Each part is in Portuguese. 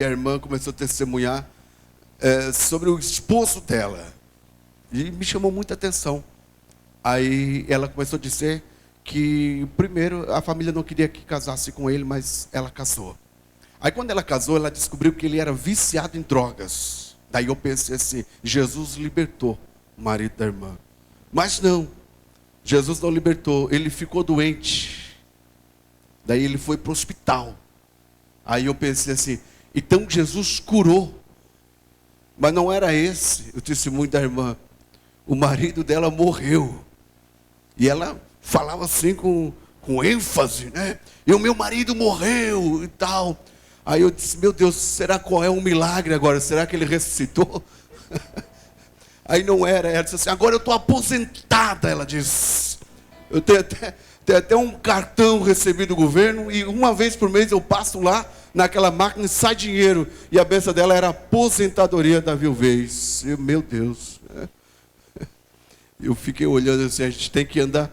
a irmã começou a testemunhar sobre o esposo dela. E me chamou muita atenção. Aí ela começou a dizer que, primeiro, a família não queria que casasse com ele, mas ela casou. Aí quando ela casou, ela descobriu que ele era viciado em drogas. Daí eu pensei assim, Jesus libertou o marido da irmã. Mas não, Jesus não libertou, ele ficou doente. Daí ele foi para o hospital. Aí eu pensei assim, então Jesus curou. Mas não era esse o testemunho da irmã. O marido dela morreu. E ela falava assim com ênfase, né? E o meu marido morreu e tal. Aí eu disse, meu Deus, será qual é um milagre agora? Será que ele ressuscitou? Aí não era, ela disse assim, agora eu estou aposentada, ela disse. Eu tenho até um cartão recebido do governo e uma vez por mês eu passo lá naquela máquina e sai dinheiro. E a benção dela era a aposentadoria da viuvez. E, meu Deus. Eu fiquei olhando assim, a gente tem que andar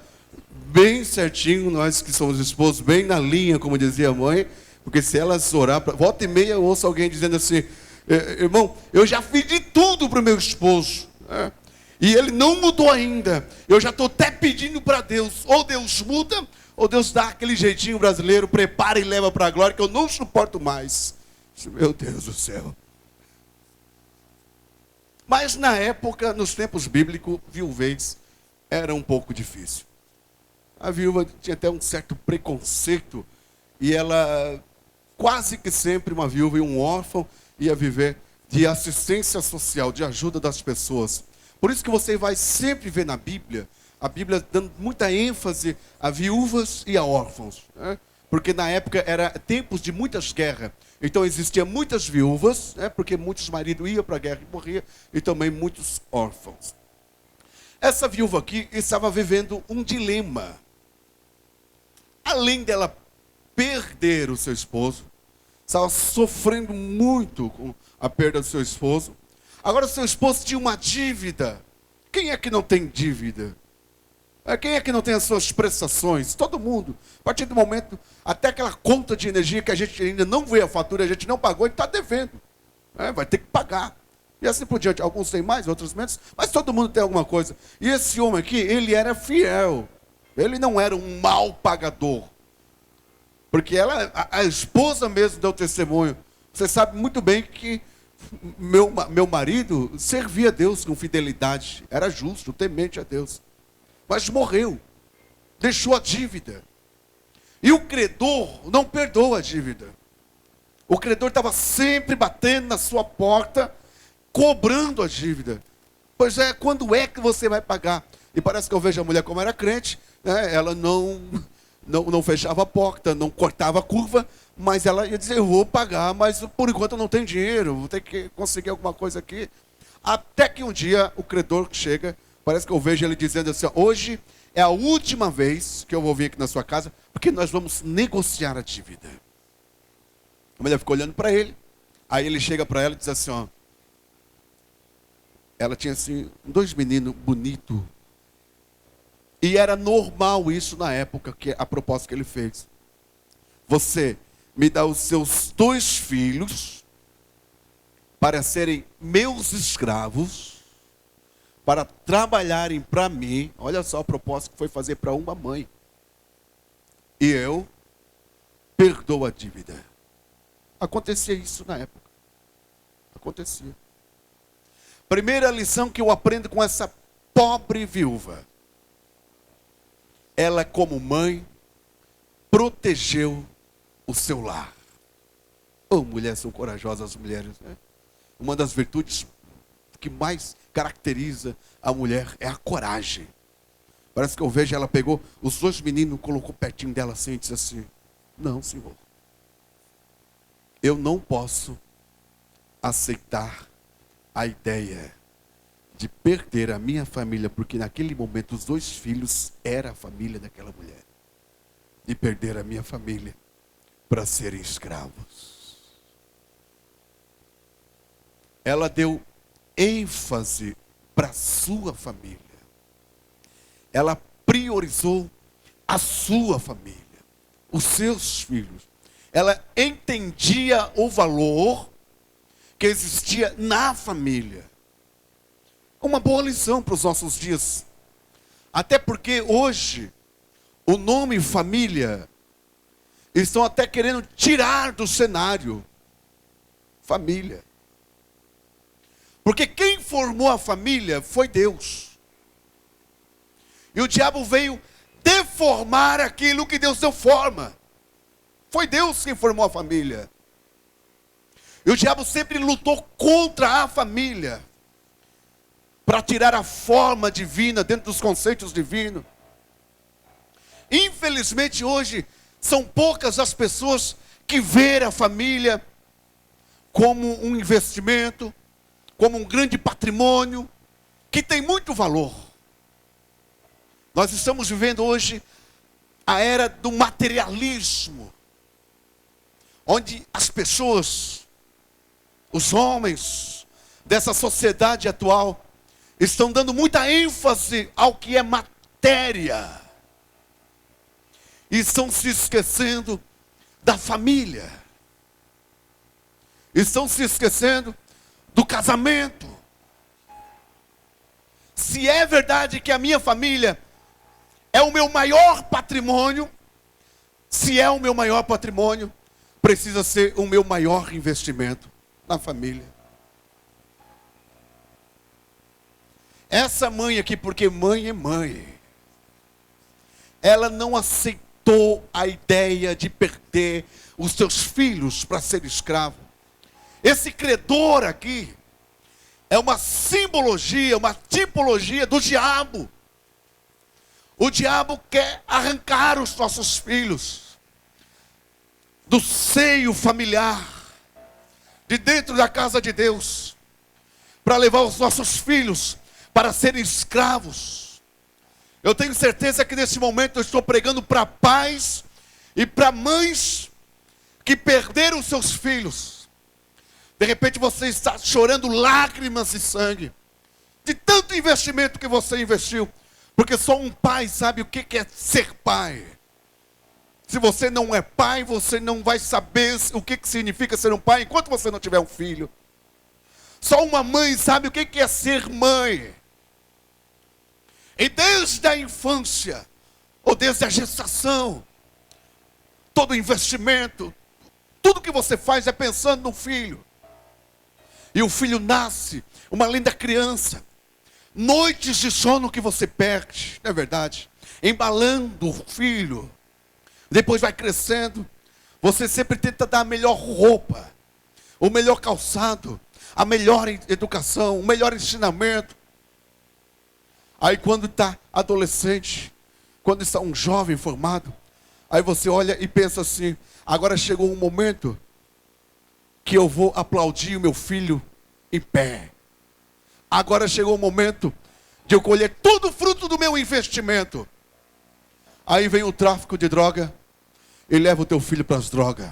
bem certinho, nós que somos esposos, bem na linha, como dizia a mãe, porque se elas orar, volta e meia eu ouço alguém dizendo assim, irmão, eu já fiz de tudo para o meu esposo, e ele não mudou ainda, eu já estou até pedindo para Deus, ou Deus muda, ou Deus dá aquele jeitinho brasileiro, prepara e leva para a glória, que eu não suporto mais. Meu Deus do céu. Mas na época, nos tempos bíblicos, viuvez era um pouco difícil. A viúva tinha até um certo preconceito, e ela, quase que sempre uma viúva e um órfão, ia viver de assistência social, de ajuda das pessoas. Por isso que você vai sempre ver na Bíblia, a Bíblia dando muita ênfase a viúvas e a órfãos, né? Porque na época era tempos de muitas guerras. Então existiam muitas viúvas, né? Porque muitos maridos iam para a guerra e morriam, e também muitos órfãos. Essa viúva aqui estava vivendo um dilema. Além dela perder o seu esposo, estava sofrendo muito com a perda do seu esposo. Agora o seu esposo tinha uma dívida. Quem é que não tem dívida? Quem é que não tem as suas prestações? Todo mundo. A partir do momento, até aquela conta de energia que a gente ainda não vê a fatura, a gente não pagou, ele está devendo. Vai ter que pagar. E assim por diante. Alguns têm mais, outros menos, mas todo mundo tem alguma coisa. E esse homem aqui, ele era fiel. Ele não era um mau pagador. Porque a esposa mesmo deu testemunho. Você sabe muito bem que meu marido servia a Deus com fidelidade. Era justo, temente a Deus. Mas morreu, deixou a dívida. E o credor não perdoa a dívida. O credor estava sempre batendo na sua porta, cobrando a dívida. Pois é, quando é que você vai pagar? E parece que eu vejo a mulher como era crente, né? Ela não fechava a porta, não cortava a curva, mas ela ia dizer, eu vou pagar, mas por enquanto eu não tenho dinheiro, vou ter que conseguir alguma coisa aqui. Até que um dia o credor chega. Parece que eu vejo ele dizendo assim, hoje é a última vez que eu vou vir aqui na sua casa, porque nós vamos negociar a dívida. A mulher ficou olhando para ele, aí ele chega para ela e diz assim, ó, ela tinha assim, 2 meninos bonitos, e era normal isso na época, que a proposta que ele fez. Você me dá os seus 2 filhos, para serem meus escravos, para trabalharem para mim. Olha só a proposta que foi fazer para uma mãe. E eu perdoo a dívida. Acontecia isso na época. Acontecia. Primeira lição que eu aprendo com essa pobre viúva. Ela, como mãe, protegeu o seu lar. Oh, mulheres são corajosas, as mulheres, né? Uma das virtudes que mais caracteriza a mulher é a coragem. Parece que eu vejo, ela pegou os 2 meninos, colocou pertinho dela assim e disse assim, não, Senhor, eu não posso aceitar a ideia de perder a minha família, porque naquele momento os 2 filhos eram a família daquela mulher, e perder a minha família para serem escravos. Ela deu ênfase para a sua família. Ela priorizou a sua família, os seus filhos. Ela entendia o valor que existia na família. Uma boa lição para os nossos dias. Até porque hoje, o nome família, estão até querendo tirar do cenário. Família. Porque quem formou a família foi Deus. E o diabo veio deformar aquilo que Deus deu forma. Foi Deus quem formou a família. E o diabo sempre lutou contra a família, para tirar a forma divina dentro dos conceitos divinos. Infelizmente hoje, são poucas as pessoas que veem a família como um investimento, como um grande patrimônio, que tem muito valor. Nós estamos vivendo hoje a era do materialismo, onde as pessoas, os homens dessa sociedade atual, estão dando muita ênfase ao que é matéria. E estão se esquecendo da família. Estão se esquecendo do casamento. Se é verdade que a minha família é o meu maior patrimônio, se é o meu maior patrimônio, precisa ser o meu maior investimento na família. Essa mãe aqui, porque mãe é mãe, ela não aceitou a ideia de perder os seus filhos para ser escravo. Esse credor aqui é uma simbologia, uma tipologia do diabo. O diabo quer arrancar os nossos filhos do seio familiar, de dentro da casa de Deus, para levar os nossos filhos para serem escravos. Eu tenho certeza que nesse momento eu estou pregando para pais e para mães que perderam seus filhos. De repente você está chorando lágrimas de sangue, de tanto investimento que você investiu, porque só um pai sabe o que é ser pai. Se você não é pai, você não vai saber o que significa ser um pai enquanto você não tiver um filho. Só uma mãe sabe o que é ser mãe. E desde a infância, ou desde a gestação, todo investimento, tudo que você faz é pensando no filho. E o filho nasce, uma linda criança. Noites de sono que você perde, não é verdade? Embalando o filho. Depois vai crescendo. Você sempre tenta dar a melhor roupa, o melhor calçado, a melhor educação, o melhor ensinamento. Aí quando está adolescente, quando está um jovem formado, aí você olha e pensa assim: agora chegou um momento que eu vou aplaudir o meu filho em pé. Agora chegou o momento de eu colher todo o fruto do meu investimento. Aí vem o tráfico de droga e leva o teu filho para as drogas.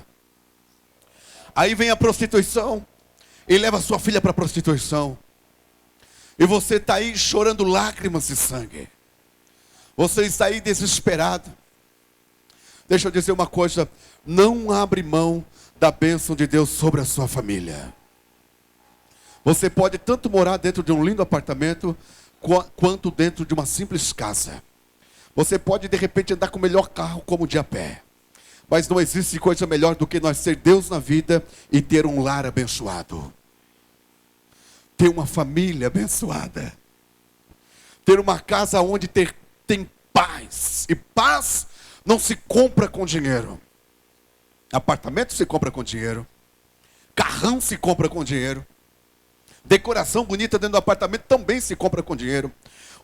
Aí vem a prostituição e leva a sua filha para a prostituição. E você está aí chorando lágrimas de sangue. Você está aí desesperado. Deixa eu dizer uma coisa: não abre mão da bênção de Deus sobre a sua família. Você pode tanto morar dentro de um lindo apartamento, quanto dentro de uma simples casa. Você pode de repente andar com o melhor carro como de a pé. Mas não existe coisa melhor do que nós ser Deus na vida e ter um lar abençoado. Ter uma família abençoada. Ter uma casa onde tem paz. E paz não se compra com dinheiro. Apartamento se compra com dinheiro. Carrão se compra com dinheiro. Decoração bonita dentro do apartamento também se compra com dinheiro.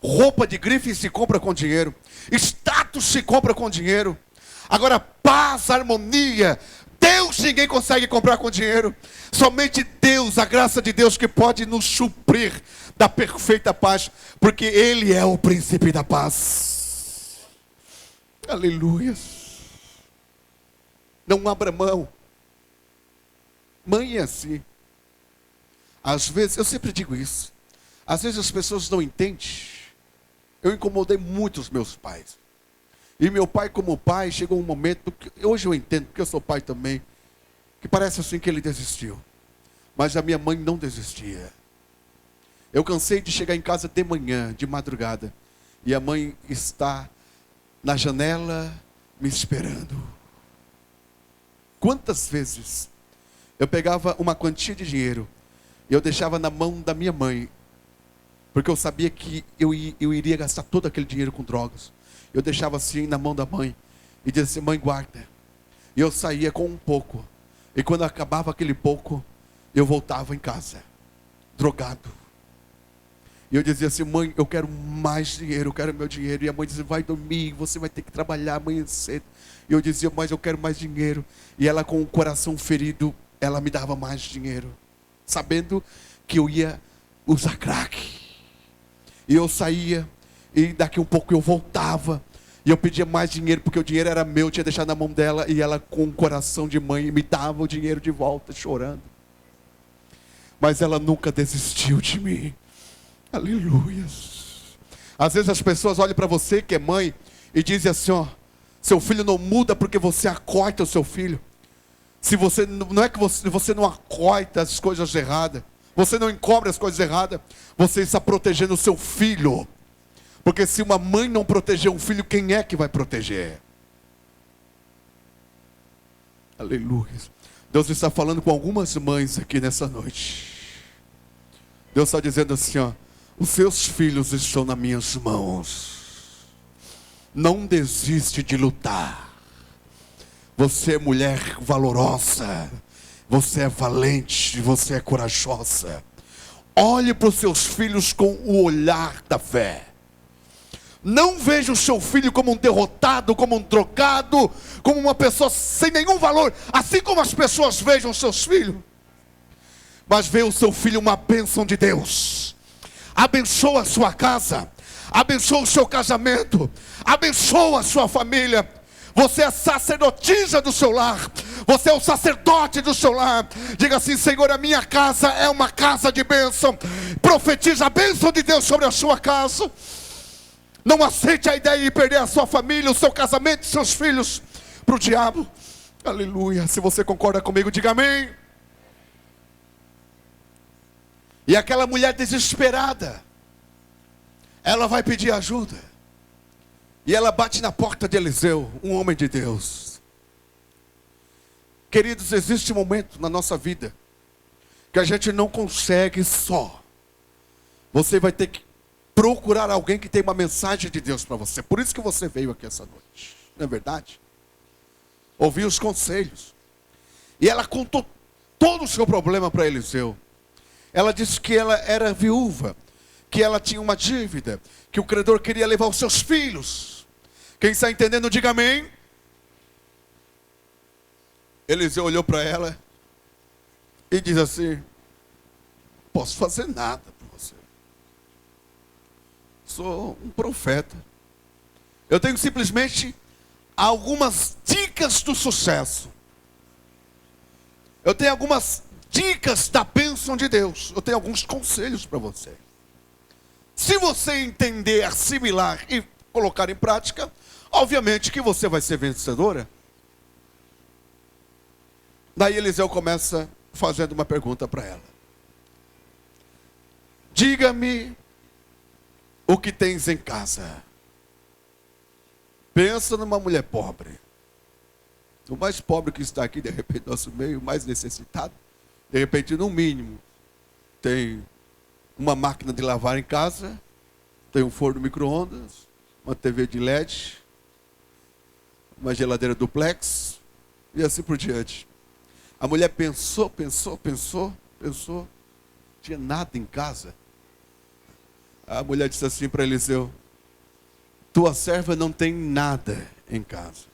Roupa de grife se compra com dinheiro. Status se compra com dinheiro. Agora paz, harmonia, Deus ninguém consegue comprar com dinheiro. Somente Deus, a graça de Deus, que pode nos suprir da perfeita paz, porque Ele é o príncipe da paz. Aleluia. Não abra mão. Mãe é assim. Às vezes, eu sempre digo isso, às vezes as pessoas não entendem. Eu incomodei muito os meus pais. E meu pai, como pai, chegou um momento, que hoje eu entendo, porque eu sou pai também, que parece assim que ele desistiu. Mas a minha mãe não desistia. Eu cansei de chegar em casa de manhã, de madrugada, e a mãe está na janela me esperando. Quantas vezes eu pegava uma quantia de dinheiro e eu deixava na mão da minha mãe, porque eu sabia que eu iria gastar todo aquele dinheiro com drogas. Eu deixava assim na mão da mãe e dizia assim: mãe, guarda. E eu saía com um pouco, e quando acabava aquele pouco, eu voltava em casa, drogado. E eu dizia assim: mãe, eu quero mais dinheiro, eu quero meu dinheiro. E a mãe dizia: vai dormir, você vai ter que trabalhar amanhã cedo. E eu dizia: mas eu quero mais dinheiro. E ela, com o coração ferido, ela me dava mais dinheiro, sabendo que eu ia usar crack. E eu saía, e daqui um pouco eu voltava, e eu pedia mais dinheiro, porque o dinheiro era meu, eu tinha deixado na mão dela. E ela, com o coração de mãe, me dava o dinheiro de volta, chorando. Mas ela nunca desistiu de mim. Aleluia. Às vezes as pessoas olham para você que é mãe e dizem assim: ó, seu filho não muda porque você acoita o seu filho. Se você não é que você não acoita as coisas erradas, você não encobre as coisas erradas, você está protegendo o seu filho. Porque se uma mãe não proteger um filho, quem é que vai proteger? Aleluia. Deus está falando com algumas mães aqui nessa noite. Deus está dizendo assim: ó, os seus filhos estão nas minhas mãos. Não desiste de lutar. Você é mulher valorosa. Você é valente. Você é corajosa. Olhe para os seus filhos com o olhar da fé. Não veja o seu filho como um derrotado, como um drogado, como uma pessoa sem nenhum valor, assim como as pessoas vejam seus filhos. Mas vê o seu filho uma bênção de Deus. Abençoa a sua casa, abençoa o seu casamento, abençoa a sua família. Você é sacerdotisa do seu lar, você é o sacerdote do seu lar. Diga assim: Senhor, a minha casa é uma casa de bênção. Profetiza a bênção de Deus sobre a sua casa. Não aceite a ideia de perder a sua família, o seu casamento e seus filhos para o diabo. Aleluia. Se você concorda comigo, diga amém. E aquela mulher desesperada, ela vai pedir ajuda. E ela bate na porta de Eliseu, um homem de Deus. Queridos, existe um momento na nossa vida que a gente não consegue só. Você vai ter que procurar alguém que tem uma mensagem de Deus para você. Por isso que você veio aqui essa noite, não é verdade? Ouviu os conselhos. E ela contou todo o seu problema para Eliseu. Ela disse que ela era viúva, que ela tinha uma dívida, que o credor queria levar os seus filhos. Quem está entendendo, diga amém. Eliseu olhou para ela e diz assim: não posso fazer nada por você. Sou um profeta. Eu tenho simplesmente algumas dicas do sucesso. Eu tenho algumas dicas da bênção de Deus. Eu tenho alguns conselhos para você. Se você entender, assimilar e colocar em prática, obviamente que você vai ser vencedora. Daí Eliseu começa fazendo uma pergunta para ela: diga-me o que tens em casa. Pensa numa mulher pobre. O mais pobre que está aqui, de repente, no nosso meio, o mais necessitado. De repente, no mínimo, tem uma máquina de lavar em casa, tem um forno micro-ondas, uma TV de LED, uma geladeira duplex, e assim por diante. A mulher pensou, não tinha nada em casa. A mulher disse assim para Eliseu: tua serva não tem nada em casa.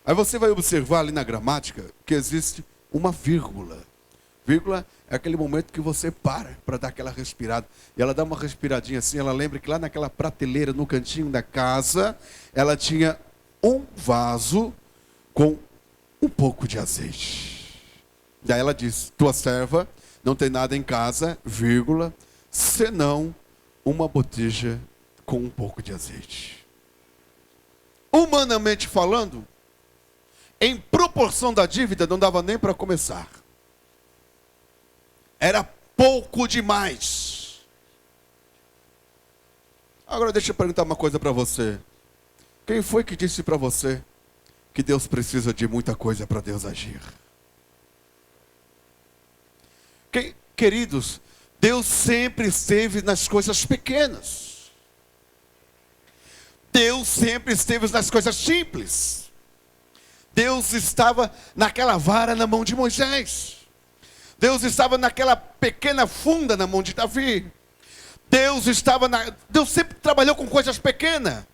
Aí você vai observar ali na gramática que existe uma vírgula. Vírgula é aquele momento que você para dar aquela respirada. E ela dá uma respiradinha assim. Ela lembra que lá naquela prateleira, no cantinho da casa, ela tinha um vaso com um pouco de azeite. Daí ela diz: tua serva não tem nada em casa, vírgula, senão uma botija com um pouco de azeite. Humanamente falando, em proporção da dívida, não dava nem para começar. Era pouco demais. Agora deixa eu perguntar uma coisa para você. Quem foi que disse para você que Deus precisa de muita coisa para Deus agir? Queridos, Deus sempre esteve nas coisas pequenas. Deus sempre esteve nas coisas simples. Deus estava naquela vara na mão de Moisés. Deus estava naquela pequena funda na mão de Davi. Deus sempre trabalhou com coisas pequenas.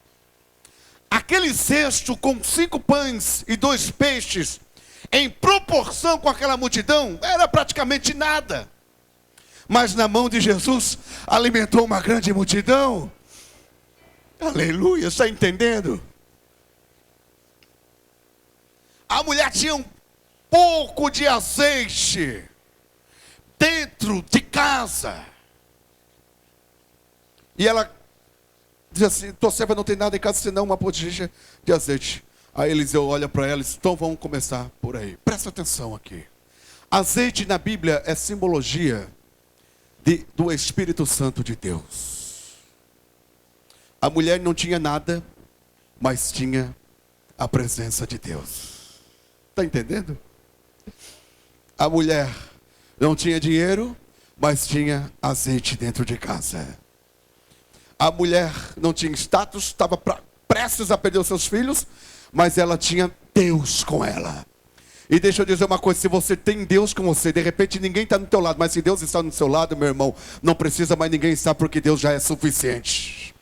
Aquele cesto com 5 pães e 2 peixes, em proporção com aquela multidão, era praticamente nada. Mas na mão de Jesus, alimentou uma grande multidão. Aleluia, está entendendo? A mulher tinha um pouco de azeite dentro de casa. E ela diz assim: tua serva não tem nada em casa senão uma botija de azeite. Aí Eliseu olha para ela e diz: então vamos começar por aí. Presta atenção aqui. Azeite na Bíblia é simbologia do Espírito Santo de Deus. A mulher não tinha nada, mas tinha a presença de Deus. Está entendendo? A mulher não tinha dinheiro, mas tinha azeite dentro de casa. A mulher não tinha status, estava prestes a perder os seus filhos, mas ela tinha Deus com ela. E deixa eu dizer uma coisa: se você tem Deus com você, de repente ninguém está no teu lado, mas se Deus está no seu lado, meu irmão, não precisa mais ninguém estar, porque Deus já é suficiente.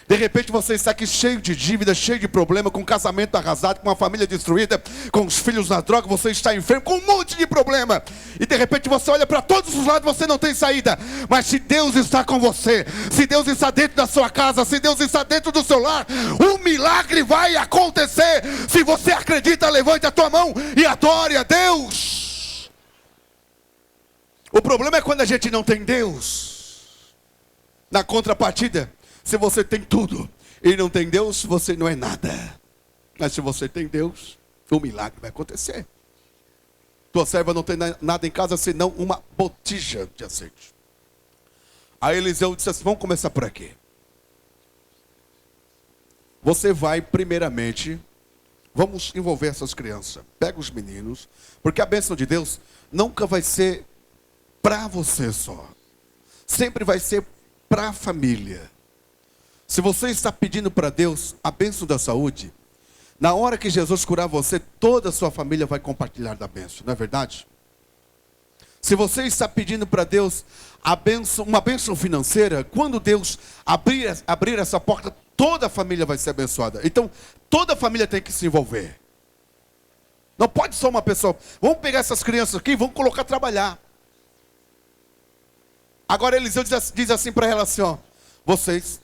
De repente você está aqui cheio de dívida, cheio de problema, com um casamento arrasado, com uma família destruída, com os filhos na droga, você está enfermo, com um monte de problema. E de repente você olha para todos os lados, você não tem saída. Mas se Deus está com você, se Deus está dentro da sua casa, se Deus está dentro do seu lar, um milagre vai acontecer. Se você acredita, levante a tua mão e adore a Deus. O problema é quando a gente não tem Deus. Na contrapartida, se você tem tudo e não tem Deus, você não é nada. Mas se você tem Deus, um milagre vai acontecer. Tua serva não tem nada em casa senão uma botija de azeite. Aí Eliseu disse assim: vamos começar por aqui. Você vai primeiramente, vamos envolver essas crianças. Pega os meninos, porque a bênção de Deus nunca vai ser para você só. Sempre vai ser para a família. Se você está pedindo para Deus a bênção da saúde, na hora que Jesus curar você, toda a sua família vai compartilhar da bênção, não é verdade? Se você está pedindo para Deus a bênção, uma bênção financeira, quando Deus abrir essa porta, toda a família vai ser abençoada. Então, toda a família tem que se envolver. Não pode só uma pessoa. Vamos pegar essas crianças aqui e vamos colocar a trabalhar. Agora Eliseu diz assim para ela assim: ó, vocês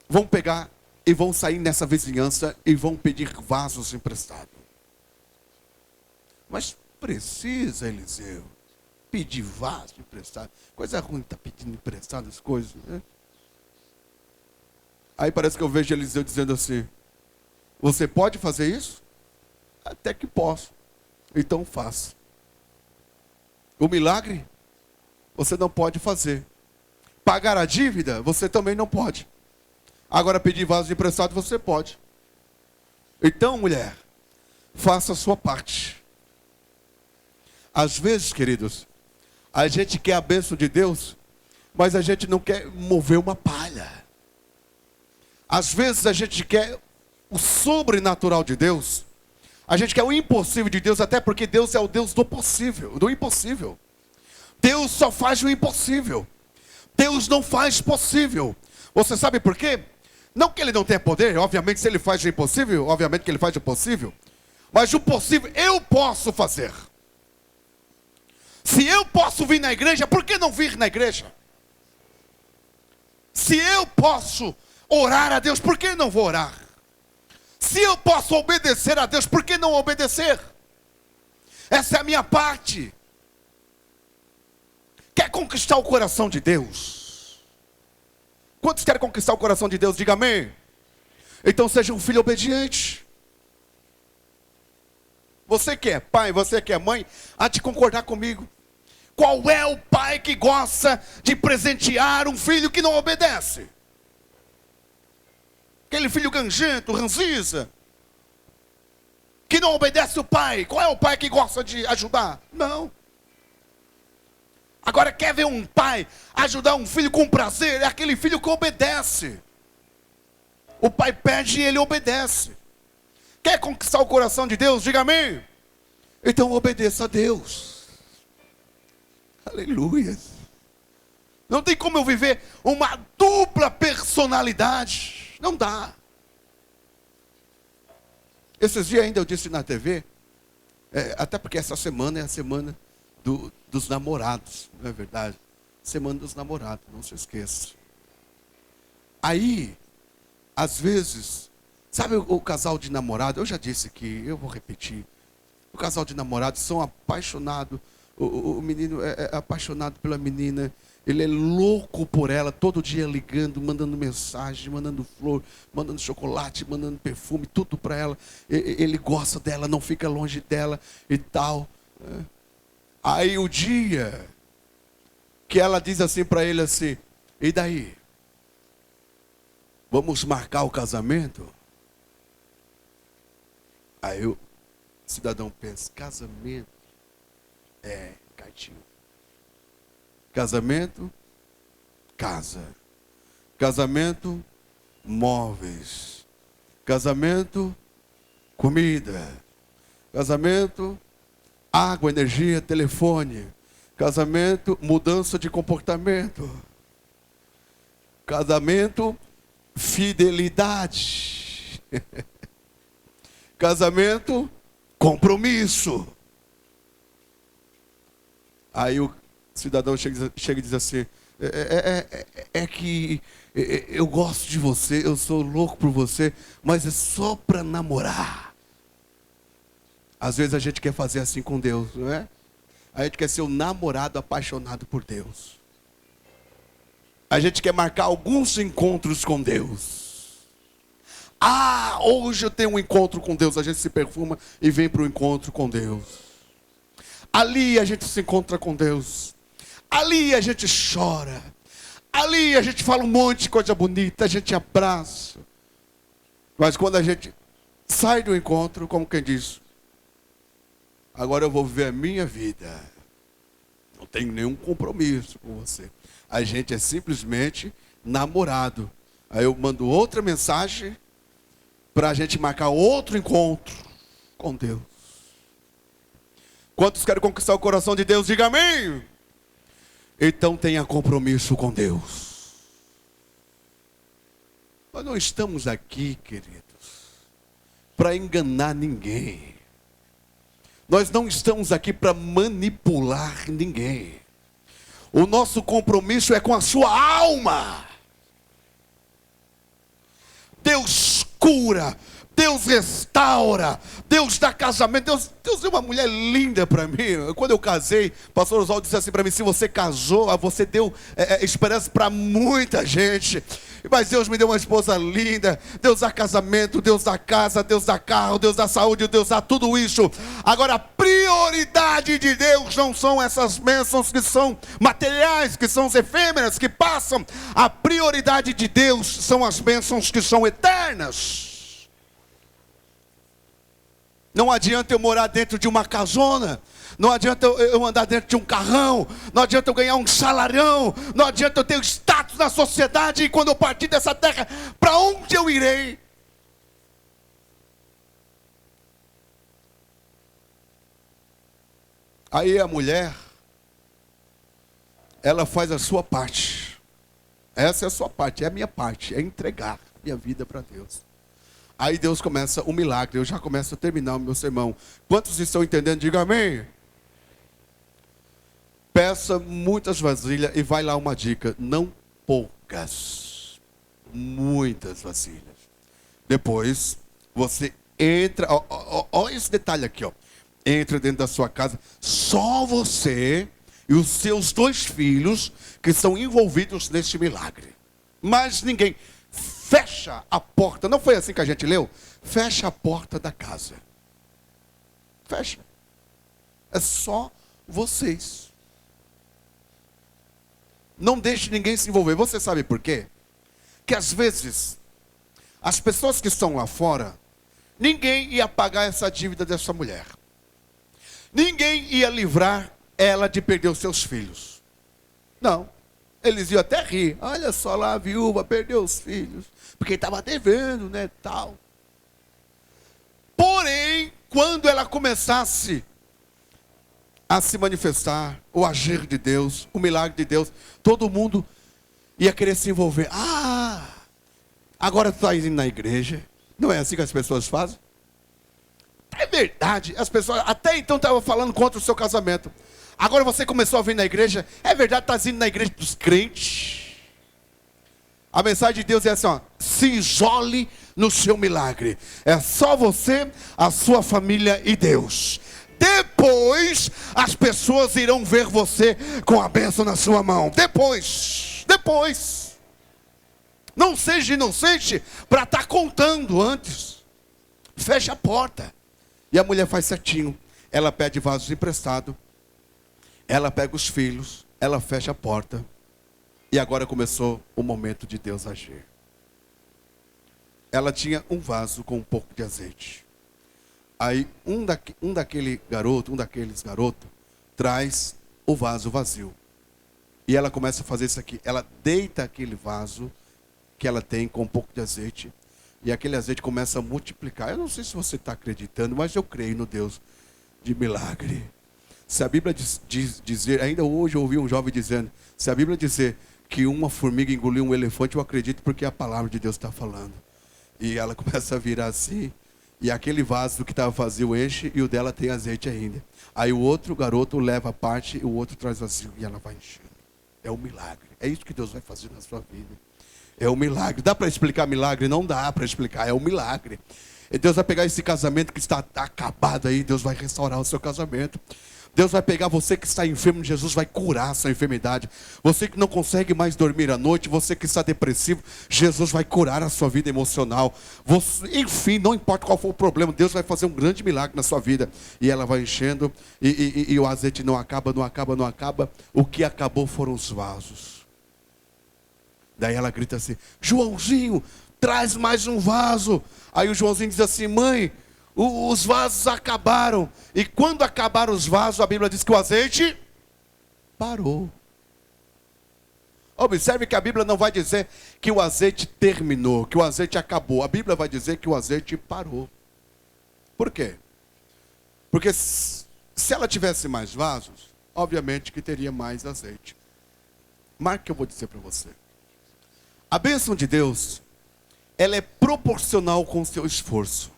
vão pegar e vão sair nessa vizinhança e vão pedir vasos emprestados. Mas precisa, Eliseu, pedir vaso emprestado? Coisa ruim, está pedindo emprestado as coisas, né? Aí parece que eu vejo Eliseu dizendo assim: você pode fazer isso? Até que posso. Então faça. O milagre você não pode fazer. Pagar a dívida você também não pode. Agora pedir vaso emprestado você pode. Então, mulher, faça a sua parte. Às vezes, queridos, a gente quer a bênção de Deus, mas a gente não quer mover uma palha. Às vezes a gente quer o sobrenatural de Deus. A gente quer o impossível de Deus, até porque Deus é o Deus do possível, do impossível. Deus só faz o impossível. Deus não faz possível. Você sabe por quê? Não que ele não tenha poder, obviamente se ele faz o impossível, obviamente que ele faz o possível. Mas o possível eu posso fazer. Se eu posso vir na igreja, por que não vir na igreja? Se eu posso orar a Deus, por que não vou orar? Se eu posso obedecer a Deus, por que não obedecer? Essa é a minha parte. Quer conquistar o coração de Deus? Quantos querem conquistar o coração de Deus? Diga amém. Então seja um filho obediente. Você que é pai, você que é mãe, há de concordar comigo. Qual é o pai que gosta de presentear um filho que não obedece? Aquele filho ganjento, ranzinza, que não obedece o pai. Qual é o pai que gosta de ajudar? Não. Agora, quer ver um pai ajudar um filho com prazer? É aquele filho que obedece. O pai pede e ele obedece. Quer conquistar o coração de Deus? Diga amém. Então obedeça a Deus. Aleluia. Não tem como eu viver uma dupla personalidade. Não dá. Esses dias ainda eu disse na TV, até porque essa semana é a semana dos namorados, não é verdade? Semana dos namorados, não se esqueça. Aí, às vezes, sabe o casal de namorado, eu já disse aqui, eu vou repetir. O casal de namorados são apaixonados, o menino é apaixonado pela menina, ele é louco por ela, todo dia ligando, mandando mensagem, mandando flor, mandando chocolate, mandando perfume, tudo para ela. Ele gosta dela, não fica longe dela e tal. Aí o dia que ela diz assim para ele assim, e daí? Vamos marcar o casamento? Aí o cidadão pensa, casamento? Catinho. Casamento, casa. Casamento, móveis. Casamento, comida. Casamento, água, energia, telefone. Casamento, mudança de comportamento. Casamento, fidelidade. Casamento, compromisso. Aí o cidadão chega e diz assim, que eu gosto de você, eu sou louco por você, mas é só para namorar. Às vezes a gente quer fazer assim com Deus, não é? A gente quer ser um namorado apaixonado por Deus. A gente quer marcar alguns encontros com Deus. Hoje eu tenho um encontro com Deus. A gente se perfuma e vem para o encontro com Deus. Ali a gente se encontra com Deus. Ali a gente chora. Ali a gente fala um monte de coisa bonita. A gente abraça. Mas quando a gente sai do encontro, como quem diz, agora eu vou viver a minha vida. Não tenho nenhum compromisso com você. A gente é simplesmente namorado. Aí eu mando outra mensagem para a gente marcar outro encontro com Deus. Quantos querem conquistar o coração de Deus? Diga amém. Então tenha compromisso com Deus. Nós não estamos aqui, queridos, para enganar ninguém. Nós não estamos aqui para manipular ninguém. O nosso compromisso é com a sua alma. Deus cura, Deus restaura, Deus dá casamento. Deus deu uma mulher linda para mim. Quando eu casei, o pastor Oswaldo disse assim para mim, se você casou, você deu esperança para muita gente. Mas Deus me deu uma esposa linda. Deus dá casamento, Deus dá casa, Deus dá carro, Deus dá saúde, Deus dá tudo isso. Agora a prioridade de Deus não são essas bênçãos que são materiais, que são efêmeras, que passam. A prioridade de Deus são as bênçãos que são eternas. Não adianta eu morar dentro de uma casona. Não adianta eu andar dentro de um carrão. Não adianta eu ganhar um salarão. Não adianta eu ter status na sociedade. E quando eu partir dessa terra, para onde eu irei? Aí a mulher, ela faz a sua parte. Essa é a sua parte, é a minha parte. É entregar minha vida para Deus. Aí Deus começa o milagre. Eu já começo a terminar o meu sermão. Quantos estão entendendo? Diga amém. Peça muitas vasilhas e vai lá uma dica. Não poucas. Muitas vasilhas. Depois, você entra. Olha esse detalhe aqui. Entra dentro da sua casa. Só você e os seus 2 filhos que são envolvidos neste milagre. Mas ninguém. Fecha a porta. Não foi assim que a gente leu? Fecha a porta da casa. Fecha. É só vocês. Não deixe ninguém se envolver. Você sabe por quê? Que às vezes, as pessoas que estão lá fora, ninguém ia pagar essa dívida dessa mulher. Ninguém ia livrar ela de perder os seus filhos. Não. Eles iam até rir. Olha só lá, a viúva perdeu os filhos. Porque estava devendo, né, tal. Porém, quando ela começasse a se manifestar, o agir de Deus, o milagre de Deus, todo mundo ia querer se envolver. Ah, agora tu está indo na igreja. Não é assim que as pessoas fazem? É verdade, as pessoas até então estavam falando contra o seu casamento. Agora você começou a vir na igreja. É verdade, está indo na igreja dos crentes. A mensagem de Deus é assim, ó, se isole no seu milagre. É só você, a sua família e Deus. Depois, as pessoas irão ver você com a bênção na sua mão. Depois. Não seja inocente para estar contando antes. Feche a porta. E a mulher faz certinho. Ela pede vasos emprestados. Ela pega os filhos. Ela fecha a porta. E agora começou o momento de Deus agir. Ela tinha um vaso com um pouco de azeite. Aí um daqueles garotos, traz o vaso vazio. E ela começa a fazer isso aqui. Ela deita aquele vaso que ela tem com um pouco de azeite. E aquele azeite começa a multiplicar. Eu não sei se você está acreditando, mas eu creio no Deus de milagre. Se a Bíblia dizer, ainda hoje eu ouvi um jovem dizendo, se a Bíblia dizer que uma formiga engoliu um elefante, eu acredito porque a palavra de Deus está falando. E ela começa a virar assim. E aquele vaso que estava vazio enche e o dela tem azeite ainda. Aí o outro garoto leva a parte e o outro traz vazio e ela vai enchendo. É um milagre. É isso que Deus vai fazer na sua vida. É um milagre. Dá para explicar milagre? Não dá para explicar. É um milagre. E Deus vai pegar esse casamento que está acabado aí. Deus vai restaurar o seu casamento. Deus vai pegar você que está enfermo, Jesus vai curar a sua enfermidade. Você que não consegue mais dormir à noite, você que está depressivo, Jesus vai curar a sua vida emocional. Você, enfim, não importa qual for o problema, Deus vai fazer um grande milagre na sua vida. E ela vai enchendo, e o azeite não acaba. O que acabou foram os vasos. Daí ela grita assim, Joãozinho, traz mais um vaso. Aí o Joãozinho diz assim, mãe, os vasos acabaram. E quando acabaram os vasos, a Bíblia diz que o azeite parou. Observe que a Bíblia não vai dizer que o azeite terminou, que o azeite acabou. A Bíblia vai dizer que o azeite parou. Por quê? Porque se ela tivesse mais vasos, obviamente que teria mais azeite. Marque o que eu vou dizer para você. A bênção de Deus, ela é proporcional com o seu esforço.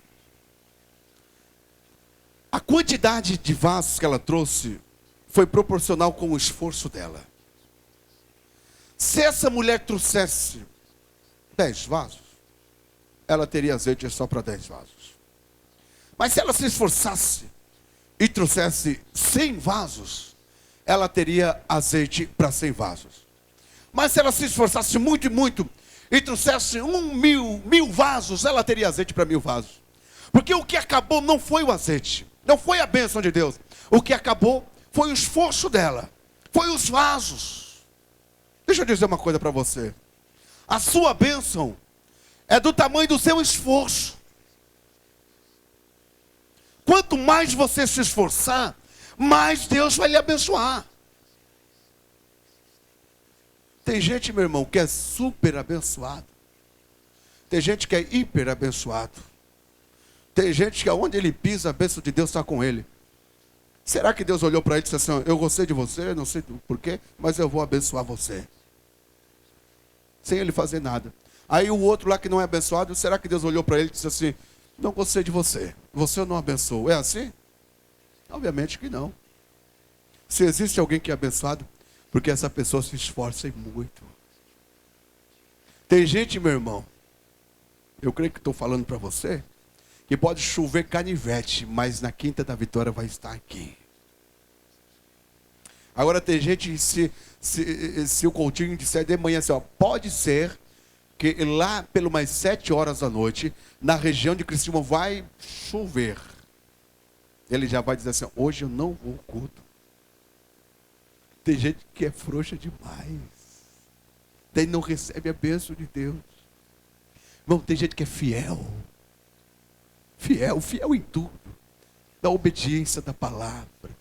A quantidade de vasos que ela trouxe foi proporcional com o esforço dela. Se essa mulher trouxesse 10 vasos, ela teria azeite só para 10 vasos. Mas se ela se esforçasse e trouxesse 100 vasos, ela teria azeite para 100 vasos. Mas se ela se esforçasse muito e trouxesse mil vasos, ela teria azeite para 1000 vasos. Porque o que acabou não foi o azeite. Não foi a bênção de Deus. O que acabou foi o esforço dela. Foi os vasos. Deixa eu dizer uma coisa para você. A sua bênção é do tamanho do seu esforço. Quanto mais você se esforçar, mais Deus vai lhe abençoar. Tem gente, meu irmão, que é super abençoado. Tem gente que é hiper abençoado. Tem gente que aonde ele pisa, a bênção de Deus está com ele. Será que Deus olhou para ele e disse assim, eu gostei de você, não sei porquê, mas eu vou abençoar você. Sem ele fazer nada. Aí o outro lá que não é abençoado, será que Deus olhou para ele e disse assim, não gostei de você, você eu não abençoo. É assim? Obviamente que não. Se existe alguém que é abençoado, porque essa pessoa se esforça muito. Tem gente, meu irmão, eu creio que estou falando para você, que pode chover canivete, mas na quinta da vitória vai estar aqui. Agora tem gente, se o Coutinho disser de manhã assim, ó, pode ser que lá pelo mais 7 horas da noite, na região de Criciúma vai chover. Ele já vai dizer assim, hoje eu não vou ao culto. Tem gente que é frouxa demais. daí não recebe a bênção de Deus. Irmão, tem gente que é fiel. Fiel em tudo. Da obediência da palavra.